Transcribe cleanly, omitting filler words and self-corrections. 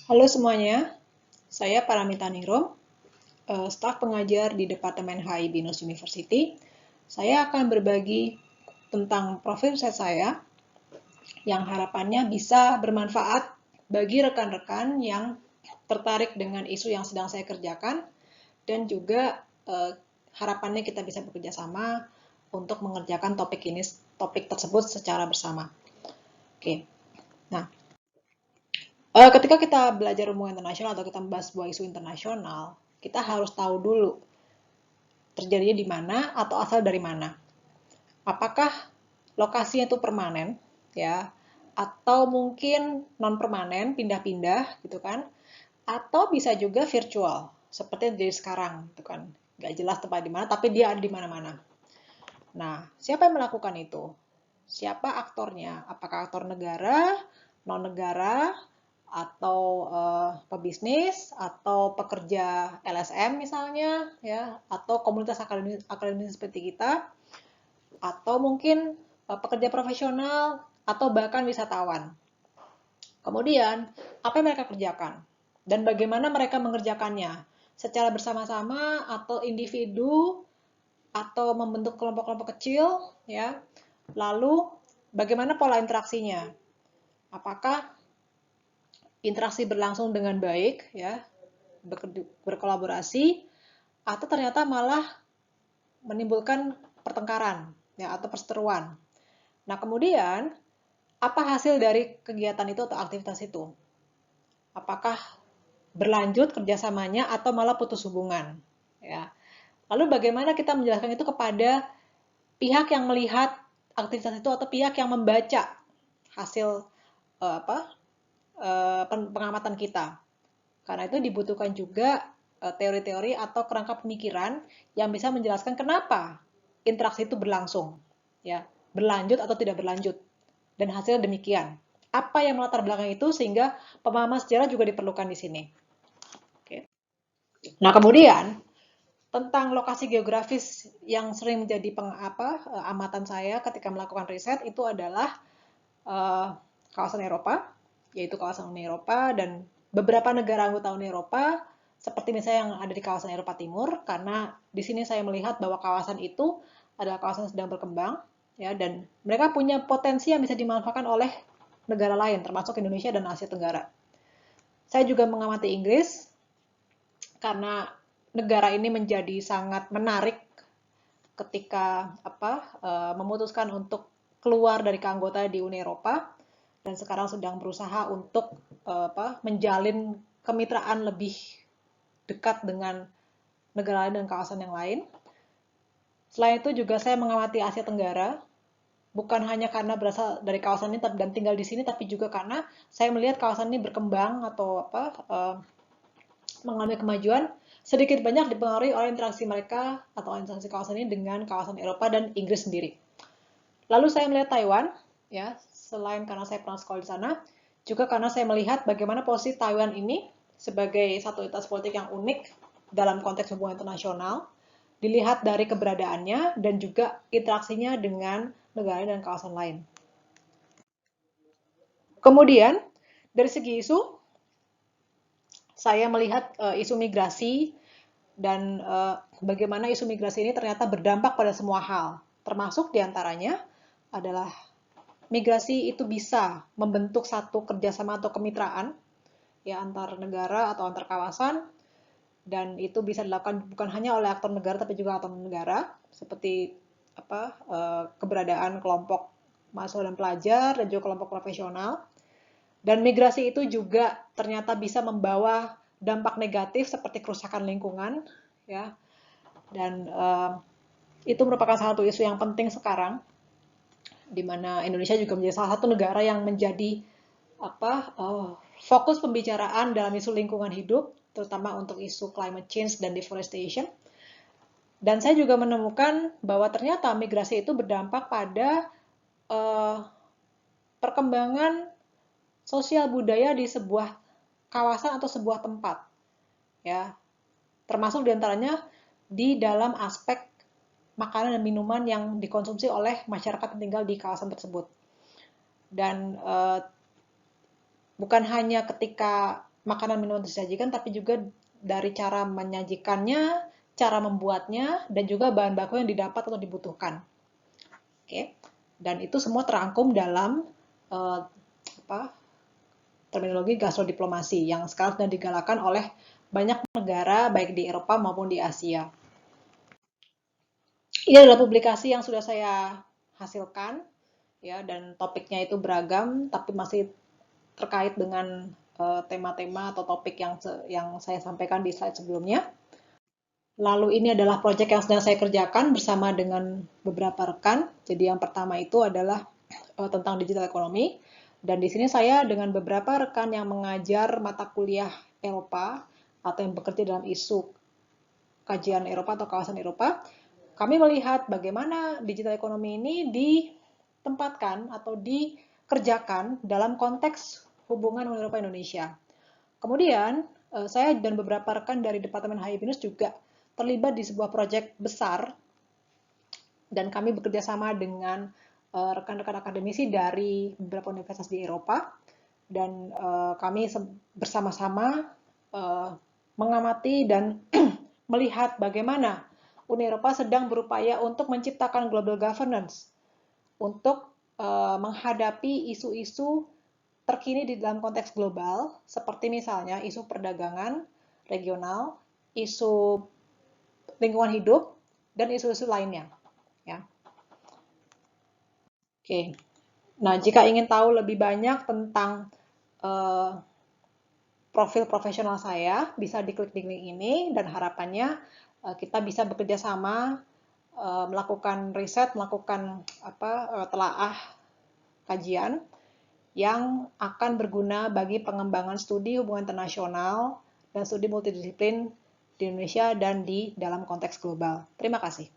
Halo semuanya, saya Paramita Ningrum, staf pengajar di Departemen HI Binus University. Saya akan berbagi tentang profil riset saya yang harapannya bisa bermanfaat bagi rekan-rekan yang tertarik dengan isu yang sedang saya kerjakan dan juga harapannya kita bisa bekerja sama untuk mengerjakan topik tersebut secara bersama. Oke. Nah, ketika kita belajar hubungan internasional atau kita membahas sebuah isu internasional, kita harus tahu dulu terjadinya di mana atau asal dari mana. Apakah lokasinya itu permanen, ya, atau mungkin non permanen, pindah-pindah, gitu kan? Atau bisa juga virtual, seperti yang jadi sekarang, gitu kan? Nggak jelas tempat di mana, tapi dia ada di mana-mana. Nah, siapa yang melakukan itu? Siapa aktornya? Apakah aktor negara, non negara, atau pebisnis, atau pekerja LSM misalnya, ya, atau komunitas akademis seperti kita, atau mungkin pekerja profesional, atau bahkan wisatawan. Kemudian, apa yang mereka kerjakan? Dan bagaimana mereka mengerjakannya? Secara bersama-sama atau individu atau membentuk kelompok-kelompok kecil, ya. Lalu bagaimana pola interaksinya? Apakah interaksi berlangsung dengan baik, ya, berkolaborasi, atau ternyata malah menimbulkan pertengkaran, ya, atau perseteruan. Nah, kemudian apa hasil dari kegiatan itu atau aktivitas itu? Apakah berlanjut kerjasamanya atau malah putus hubungan? Ya. Lalu bagaimana kita menjelaskan itu kepada pihak yang melihat aktivitas itu atau pihak yang membaca hasil pengamatan kita? Karena itu dibutuhkan juga teori-teori atau kerangka pemikiran yang bisa menjelaskan kenapa interaksi itu berlangsung, ya, berlanjut atau tidak berlanjut, dan hasilnya demikian. Apa yang melatar belakang itu sehingga pemahaman sejarah juga diperlukan di sini. Oke. Nah, kemudian tentang lokasi geografis yang sering menjadi amatan saya ketika melakukan riset itu adalah kawasan Eropa, yaitu kawasan Uni Eropa dan beberapa negara anggota Uni Eropa, seperti misalnya yang ada di kawasan Eropa Timur, karena di sini saya melihat bahwa kawasan itu adalah kawasan yang sedang berkembang, ya, dan mereka punya potensi yang bisa dimanfaatkan oleh negara lain, termasuk Indonesia dan Asia Tenggara. Saya juga mengamati Inggris, karena negara ini menjadi sangat menarik ketika memutuskan untuk keluar dari keanggotaan di Uni Eropa dan sekarang sedang berusaha untuk menjalin kemitraan lebih dekat dengan negara lain dan kawasan yang lain. Selain itu juga saya mengamati Asia Tenggara, bukan hanya karena berasal dari kawasan ini dan tinggal di sini, tapi juga karena saya melihat kawasan ini berkembang atau mengalami kemajuan sedikit banyak dipengaruhi oleh interaksi mereka atau interaksi kawasan ini dengan kawasan Eropa dan Inggris sendiri. Lalu saya melihat Taiwan, ya, selain karena saya pernah sekolah di sana, juga karena saya melihat bagaimana posisi Taiwan ini sebagai satu entitas politik yang unik dalam konteks hubungan internasional, dilihat dari keberadaannya dan juga interaksinya dengan negara dan kawasan lain. Kemudian, dari segi isu, saya melihat isu migrasi dan bagaimana isu migrasi ini ternyata berdampak pada semua hal, termasuk diantaranya adalah migrasi itu bisa membentuk satu kerjasama atau kemitraan, ya, antar negara atau antar kawasan, dan itu bisa dilakukan bukan hanya oleh aktor negara tapi juga aktor negara seperti keberadaan kelompok mahasiswa dan pelajar dan juga kelompok profesional. Dan migrasi itu juga ternyata bisa membawa dampak negatif seperti kerusakan lingkungan, ya, dan itu merupakan salah satu isu yang penting sekarang, di mana Indonesia juga menjadi salah satu negara yang menjadi fokus pembicaraan dalam isu lingkungan hidup, terutama untuk isu climate change dan deforestation. Dan saya juga menemukan bahwa ternyata migrasi itu berdampak pada perkembangan sosial budaya di sebuah kawasan atau sebuah tempat, ya, termasuk diantaranya di dalam aspek makanan dan minuman yang dikonsumsi oleh masyarakat yang tinggal di kawasan tersebut. Dan Bukan hanya ketika makanan minuman disajikan, tapi juga dari cara menyajikannya, cara membuatnya, dan juga bahan baku yang didapat atau dibutuhkan. Oke, dan itu semua terangkum dalam terminologi gastrodiplomasi yang sekarang sedang digalakan oleh banyak negara baik di Eropa maupun di Asia. Ini adalah publikasi yang sudah saya hasilkan ya, dan topiknya itu beragam tapi masih terkait dengan tema-tema atau topik yang saya sampaikan di slide sebelumnya. Lalu ini adalah proyek yang sedang saya kerjakan bersama dengan beberapa rekan. Jadi yang pertama itu adalah tentang digital ekonomi. Dan di sini saya dengan beberapa rekan yang mengajar mata kuliah Eropa atau yang bekerja dalam isu kajian Eropa atau kawasan Eropa, kami melihat bagaimana digital ekonomi ini ditempatkan atau dikerjakan dalam konteks hubungan Uni Eropa Indonesia. Kemudian, saya dan beberapa rekan dari Departemen HI BINUS juga terlibat di sebuah proyek besar dan kami bekerja sama dengan rekan-rekan akademisi dari beberapa universitas di Eropa dan kami bersama-sama mengamati dan melihat bagaimana Uni Eropa sedang berupaya untuk menciptakan global governance untuk menghadapi isu-isu terkini di dalam konteks global, seperti misalnya isu perdagangan regional, isu lingkungan hidup, dan isu-isu lainnya. Ya. Oke. Nah, jika ingin tahu lebih banyak tentang profil profesional saya, bisa diklik di link ini dan harapannya kita bisa bekerja sama melakukan riset, melakukan telaah kajian yang akan berguna bagi pengembangan studi hubungan internasional dan studi multidisiplin di Indonesia dan di dalam konteks global. Terima kasih.